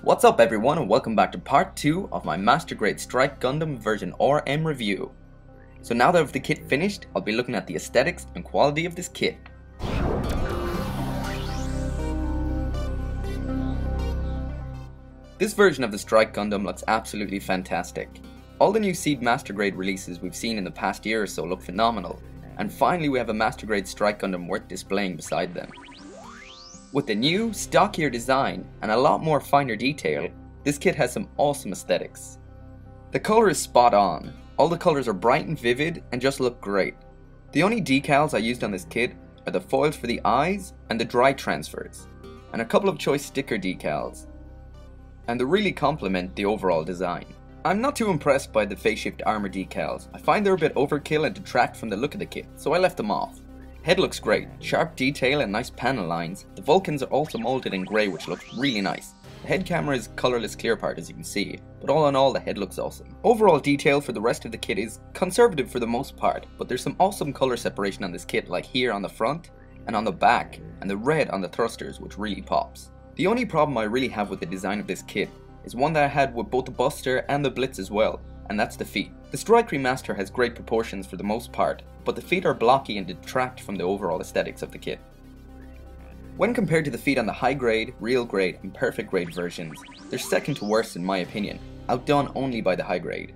What's up everyone, and welcome back to part 2 of my Master Grade Strike Gundam version RM review. So now that I have the kit finished, I'll be looking at the aesthetics and quality of this kit. This version of the Strike Gundam looks absolutely fantastic. All the new Seed Master Grade releases we've seen in the past year or so look phenomenal, and finally we have a Master Grade Strike Gundam worth displaying beside them. With the new, stockier design and a lot more finer detail, this kit has some awesome aesthetics. The colour is spot on, all the colours are bright and vivid and just look great. The only decals I used on this kit are the foils for the eyes and the dry transfers, and a couple of choice sticker decals, and they really complement the overall design. I'm not too impressed by the phase shift armor decals. I find they're a bit overkill and detract from the look of the kit, so I left them off. Head looks great, sharp detail and nice panel lines. The Vulcans are also molded in grey, which looks really nice. The head camera is colourless clear part, as you can see, but all in all the head looks awesome. Overall detail for the rest of the kit is conservative for the most part, but there's some awesome colour separation on this kit, like here on the front and on the back, and the red on the thrusters, which really pops. The only problem I really have with the design of this kit is one that I had with both the Buster and the Blitz as well, and that's the feet. The Strike Remaster has great proportions for the most part, but the feet are blocky and detract from the overall aesthetics of the kit. When compared to the feet on the high grade, real grade and perfect grade versions, they're second to worst in my opinion, outdone only by the high grade.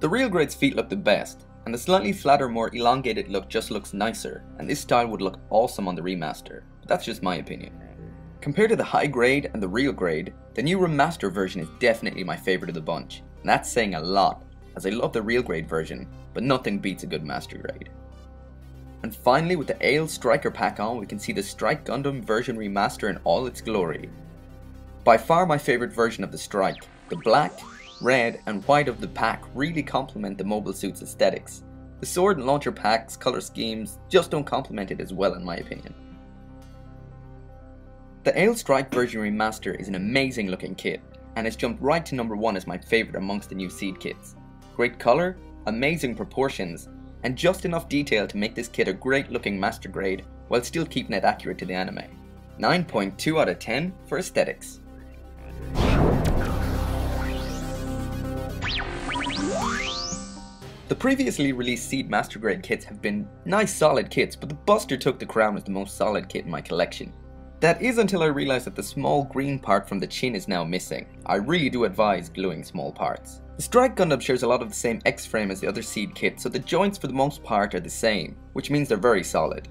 The real grade's feet look the best, and the slightly flatter, more elongated look just looks nicer, and this style would look awesome on the remaster, but that's just my opinion. Compared to the high grade and the real grade, the new remaster version is definitely my favourite of the bunch, and that's saying a lot, as I love the real grade version, but nothing beats a good master grade. And finally, with the Ale Striker pack on, we can see the Strike Gundam version remaster in all its glory. By far my favourite version of the Strike, the black, red and white of the pack really complement the mobile suit's aesthetics. The sword and launcher pack's colour schemes just don't complement it as well in my opinion. The Ale Strike version remaster is an amazing looking kit, and it's jumped right to number 1 as my favourite amongst the new Seed kits. Great colour, amazing proportions, and just enough detail to make this kit a great looking master grade while still keeping it accurate to the anime. 9.2 out of 10 for aesthetics. The previously released Seed Master Grade kits have been nice solid kits, but the Buster took the crown as the most solid kit in my collection. That is until I realised that the small green part from the chin is now missing. I really do advise gluing small parts. The Strike Gundam shares a lot of the same X-frame as the other Seed kit, so the joints for the most part are the same, which means they're very solid.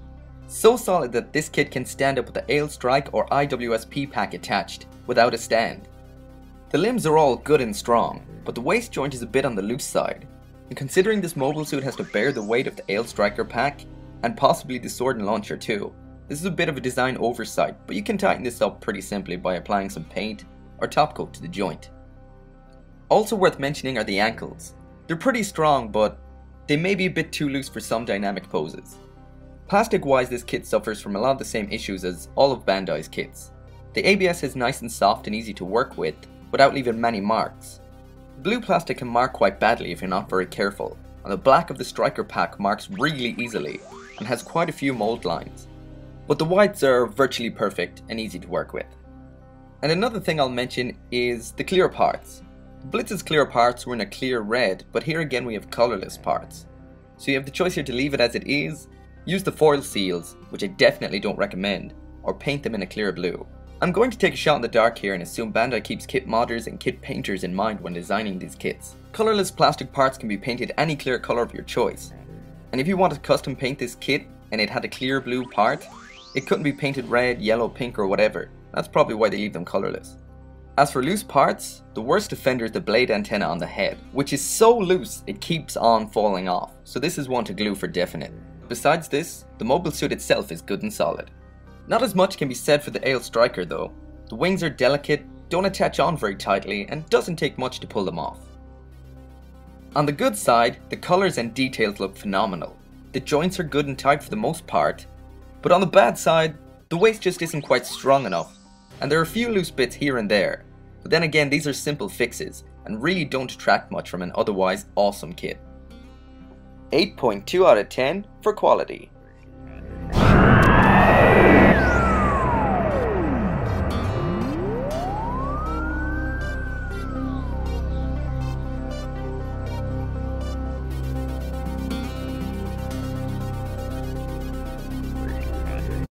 So solid that this kit can stand up with the Ale Strike or IWSP pack attached, without a stand. The limbs are all good and strong, but the waist joint is a bit on the loose side. And considering this mobile suit has to bear the weight of the Ale Striker pack, and possibly the sword and launcher too, this is a bit of a design oversight, but you can tighten this up pretty simply by applying some paint or top coat to the joint. Also worth mentioning are the ankles. They're pretty strong, but they may be a bit too loose for some dynamic poses. Plastic wise, this kit suffers from a lot of the same issues as all of Bandai's kits. The ABS is nice and soft and easy to work with, without leaving many marks. Blue plastic can mark quite badly if you're not very careful, and the black of the Striker pack marks really easily, and has quite a few mold lines. But the whites are virtually perfect and easy to work with. And another thing I'll mention is the clear parts. Blitz's clear parts were in a clear red, but here again we have colourless parts. So you have the choice here to leave it as it is, use the foil seals, which I definitely don't recommend, or paint them in a clear blue. I'm going to take a shot in the dark here and assume Bandai keeps kit modders and kit painters in mind when designing these kits. Colourless plastic parts can be painted any clear colour of your choice. And if you wanted to custom paint this kit and it had a clear blue part, it couldn't be painted red, yellow, pink or whatever. That's probably why they leave them colourless. As for loose parts, the worst offender is the blade antenna on the head, which is so loose it keeps on falling off, so this is one to glue for definite. Besides this, the mobile suit itself is good and solid. Not as much can be said for the Ale Striker though. The wings are delicate, don't attach on very tightly, and doesn't take much to pull them off. On the good side, the colours and details look phenomenal. The joints are good and tight for the most part, but on the bad side, the waist just isn't quite strong enough, and there are a few loose bits here and there, but then again these are simple fixes, and really don't detract much from an otherwise awesome kit. 8.2 out of 10 for quality.